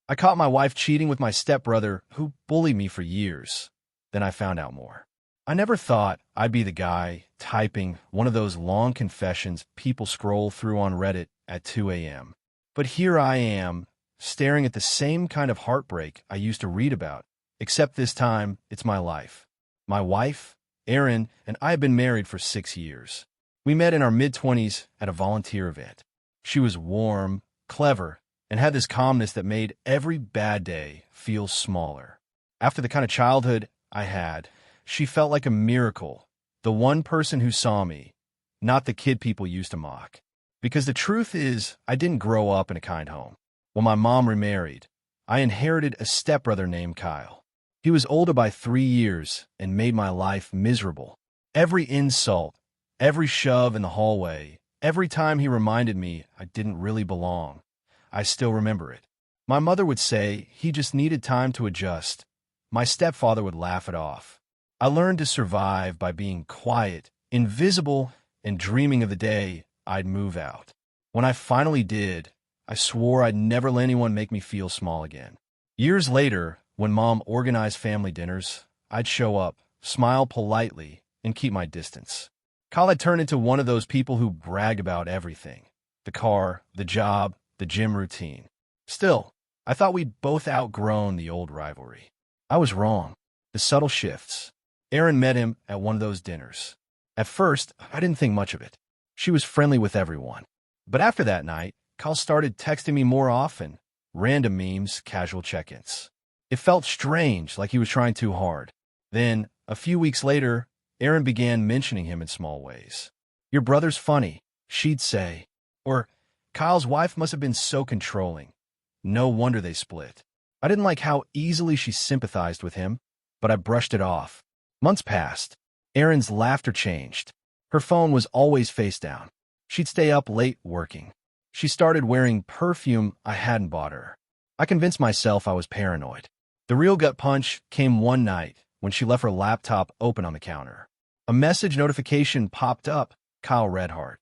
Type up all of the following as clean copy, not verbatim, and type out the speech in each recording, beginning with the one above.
I caught my wife cheating with my stepbrother, who bullied me for years. Then I found out more. I never thought I'd be the guy typing one of those long confessions people scroll through on Reddit at 2 a.m. But here I am, staring at the same kind of heartbreak I used to read about, except this time it's my life. My wife, Erin, and I have been married for 6 years. We met in our mid-20s at a volunteer event. She was warm, clever, and had this calmness that made every bad day feel smaller. After the kind of childhood I had, she felt like a miracle, the one person who saw me, not the kid people used to mock. Because the truth is, I didn't grow up in a kind home. When my mom remarried, I inherited a stepbrother named Kyle. He was older by 3 years and made my life miserable. Every insult, every shove in the hallway, every time he reminded me I didn't really belong, I still remember it. My mother would say he just needed time to adjust. My stepfather would laugh it off. I learned to survive by being quiet, invisible, and dreaming of the day I'd move out. When I finally did, I swore I'd never let anyone make me feel small again. Years later, when Mom organized family dinners, I'd show up, smile politely, and keep my distance. Kyle had turned into one of those people who bragged about everything: the car, the job, the gym routine. Still, I thought we'd both outgrown the old rivalry. I was wrong. The subtle shifts. Erin met him at one of those dinners. At first, I didn't think much of it. She was friendly with everyone. But after that night, Kyle started texting me more often. Random memes, casual check-ins. It felt strange, like he was trying too hard. Then, a few weeks later, Erin began mentioning him in small ways. "Your brother's funny," she'd say. Or, "Kyle's wife must have been so controlling. No wonder they split." I didn't like how easily she sympathized with him, but I brushed it off. Months passed. Erin's laughter changed. Her phone was always face down. She'd stay up late working. She started wearing perfume I hadn't bought her. I convinced myself I was paranoid. The real gut punch came one night when she left her laptop open on the counter. A message notification popped up, Kyle Redhart.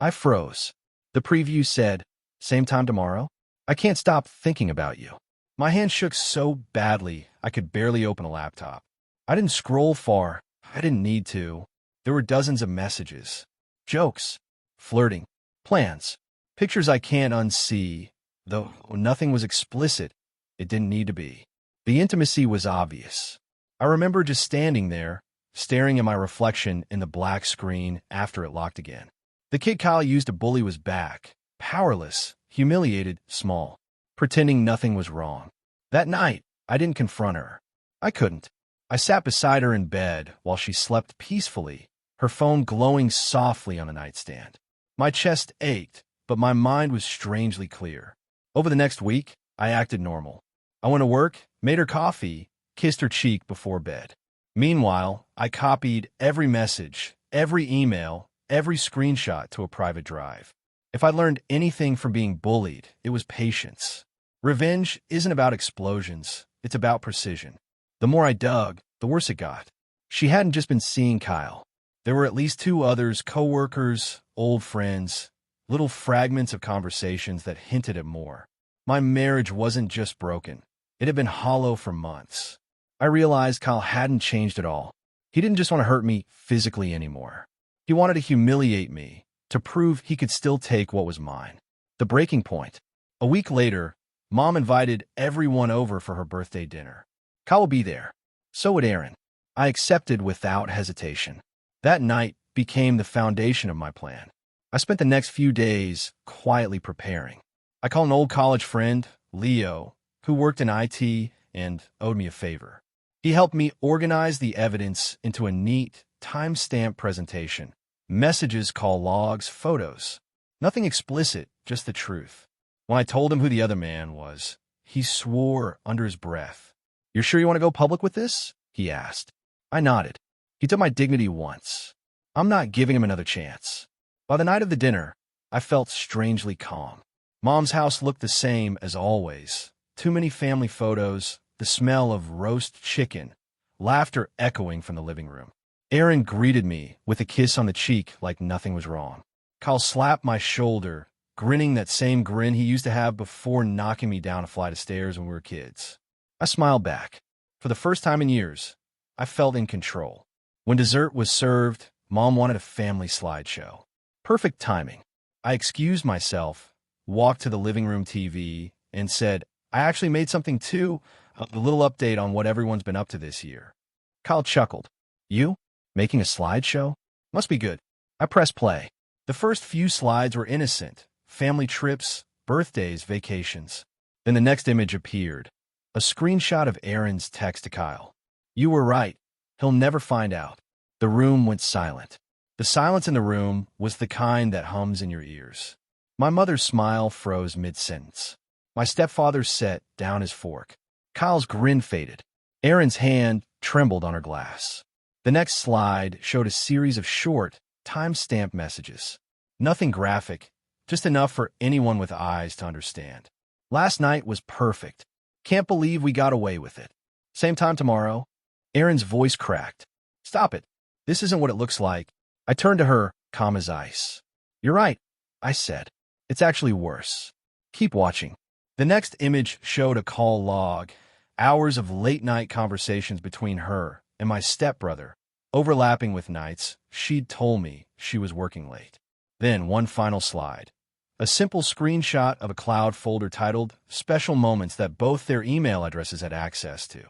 I froze. The preview said, "Same time tomorrow? I can't stop thinking about you." My hand shook so badly I could barely open a laptop. I didn't scroll far. I didn't need to. There were dozens of messages. Jokes. Flirting. Plans. Pictures I can't unsee. Though nothing was explicit, it didn't need to be. The intimacy was obvious. I remember just standing there, staring at my reflection in the black screen after it locked again. The kid Kyle used to bully was back, powerless, humiliated, small, pretending nothing was wrong. That night, I didn't confront her. I couldn't. I sat beside her in bed while she slept peacefully, her phone glowing softly on the nightstand. My chest ached, but my mind was strangely clear. Over the next week, I acted normal. I went to work, made her coffee, kissed her cheek before bed. Meanwhile, I copied every message, every email, every screenshot to a private drive. If I learned anything from being bullied, it was patience. Revenge isn't about explosions, it's about precision. The more I dug, the worse it got. She hadn't just been seeing Kyle. There were at least 2 others, coworkers, old friends, little fragments of conversations that hinted at more. My marriage wasn't just broken. It had been hollow for months. I realized Kyle hadn't changed at all. He didn't just want to hurt me physically anymore. He wanted to humiliate me, to prove he could still take what was mine. The breaking point. A week later, Mom invited everyone over for her birthday dinner. Kyle would be there. So would Erin. I accepted without hesitation. That night became the foundation of my plan. I spent the next few days quietly preparing. I called an old college friend, Leo, who worked in IT and owed me a favor. He helped me organize the evidence into a neat, time-stamped presentation. Messages, call logs, photos. Nothing explicit, just the truth. When I told him who the other man was, he swore under his breath. "You're sure you want to go public with this?" he asked. I nodded. He took my dignity once. I'm not giving him another chance. By the night of the dinner, I felt strangely calm. Mom's house looked the same as always. Too many family photos, the smell of roast chicken, laughter echoing from the living room. Erin greeted me with a kiss on the cheek like nothing was wrong. Kyle slapped my shoulder, grinning that same grin he used to have before knocking me down a flight of stairs when we were kids. I smiled back. For the first time in years, I felt in control. When dessert was served, Mom wanted a family slideshow. Perfect timing. I excused myself, walked to the living room TV, and said, I actually made something too, a little update on what everyone's been up to this year. Kyle chuckled. You? Making a slideshow? Must be good. I pressed play. The first few slides were innocent. Family trips, birthdays, vacations. Then the next image appeared. A screenshot of Aaron's text to Kyle. You were right. He'll never find out. The room went silent. The silence in the room was the kind that hums in your ears. My mother's smile froze mid-sentence. My stepfather set down his fork. Kyle's grin faded. Erin's hand trembled on her glass. The next slide showed a series of short, time-stamped messages. Nothing graphic, just enough for anyone with eyes to understand. Last night was perfect. Can't believe we got away with it. Same time tomorrow. Erin's voice cracked. Stop it. This isn't what it looks like. I turned to her, calm as ice. You're right, I said. It's actually worse. Keep watching. The next image showed a call log, hours of late-night conversations between her and my stepbrother, overlapping with nights she'd told me she was working late. Then one final slide. A simple screenshot of a cloud folder titled Special Moments that both their email addresses had access to.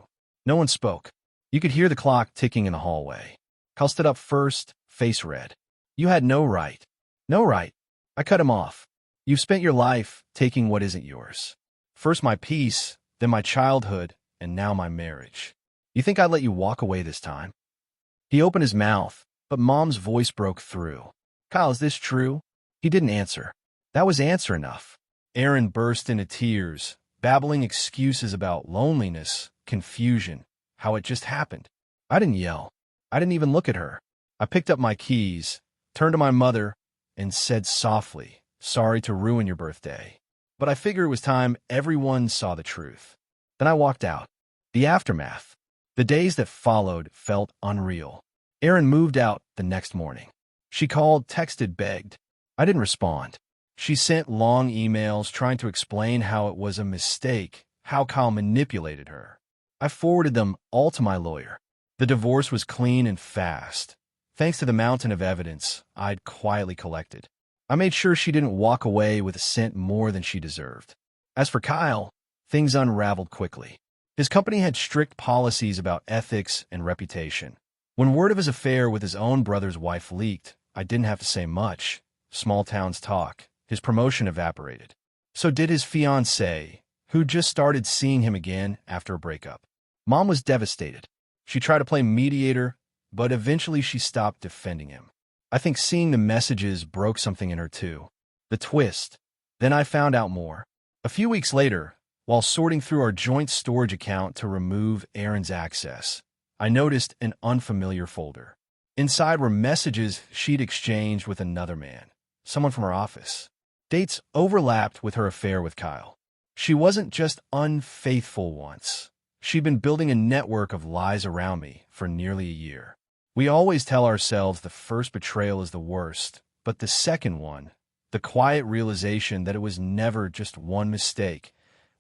No one spoke. You could hear the clock ticking in the hallway. Kyle stood up first, face red. You had no right. No right. I cut him off. You've spent your life taking what isn't yours. First my peace, then my childhood, and now my marriage. You think I'd let you walk away this time? He opened his mouth, but Mom's voice broke through. Kyle, is this true? He didn't answer. That was answer enough. Aaron burst into tears, babbling excuses about loneliness, confusion, how it just happened. I didn't yell. I didn't even look at her. I picked up my keys, turned to my mother, and said softly, sorry to ruin your birthday. But I figured it was time everyone saw the truth. Then I walked out. The aftermath. The days that followed felt unreal. Erin moved out the next morning. She called, texted, begged. I didn't respond. She sent long emails trying to explain how it was a mistake, how Kyle manipulated her. I forwarded them all to my lawyer. The divorce was clean and fast, thanks to the mountain of evidence I'd quietly collected. I made sure she didn't walk away with a cent more than she deserved. As for Kyle, things unraveled quickly. His company had strict policies about ethics and reputation. When word of his affair with his own brother's wife leaked, I didn't have to say much. Small towns talk. His promotion evaporated. So did his fiancée, who just started seeing him again after a breakup. Mom was devastated. She tried to play mediator, but eventually she stopped defending him. I think seeing the messages broke something in her too. The twist. Then I found out more. A few weeks later, while sorting through our joint storage account to remove Aaron's access, I noticed an unfamiliar folder. Inside were messages she'd exchanged with another man, someone from her office. Dates overlapped with her affair with Kyle. She wasn't just unfaithful once. She'd been building a network of lies around me for nearly a year. We always tell ourselves the first betrayal is the worst, but the second one, the quiet realization that it was never just one mistake,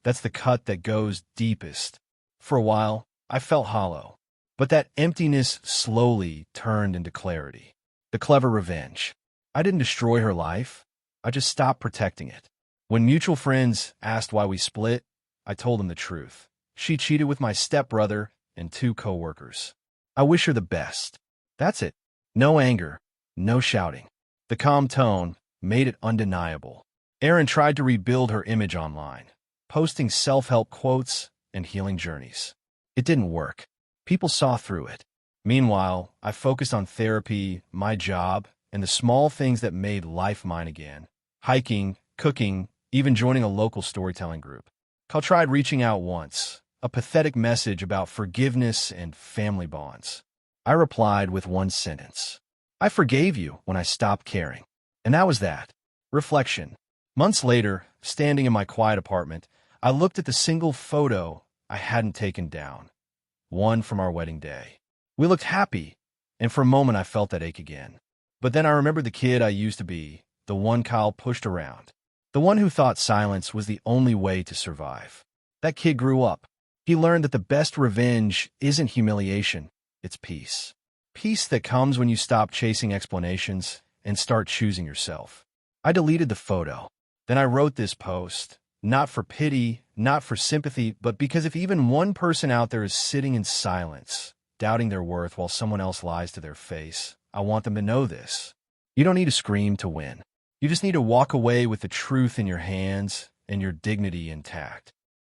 that's the cut that goes deepest. For a while, I felt hollow, but that emptiness slowly turned into clarity. The clever revenge. I didn't destroy her life. I just stopped protecting it. When mutual friends asked why we split, I told them the truth. She cheated with my stepbrother and 2 coworkers. I wish her the best. That's it. No anger, no shouting. The calm tone made it undeniable. Erin tried to rebuild her image online, posting self-help quotes and healing journeys. It didn't work. People saw through it. Meanwhile, I focused on therapy, my job, and the small things that made life mine again. Hiking, cooking, even joining a local storytelling group. Kyle tried reaching out once, a pathetic message about forgiveness and family bonds. I replied with one sentence. I forgave you when I stopped caring. And that was that. Reflection. Months later, standing in my quiet apartment, I looked at the single photo I hadn't taken down. One from our wedding day. We looked happy, and for a moment I felt that ache again. But then I remembered the kid I used to be, the one Kyle pushed around. The one who thought silence was the only way to survive. That kid grew up. He learned that the best revenge isn't humiliation, it's peace. Peace that comes when you stop chasing explanations and start choosing yourself. I deleted the photo. Then I wrote this post, not for pity, not for sympathy, but because if even one person out there is sitting in silence, doubting their worth while someone else lies to their face, I want them to know this. You don't need to scream to win. You just need to walk away with the truth in your hands and your dignity intact.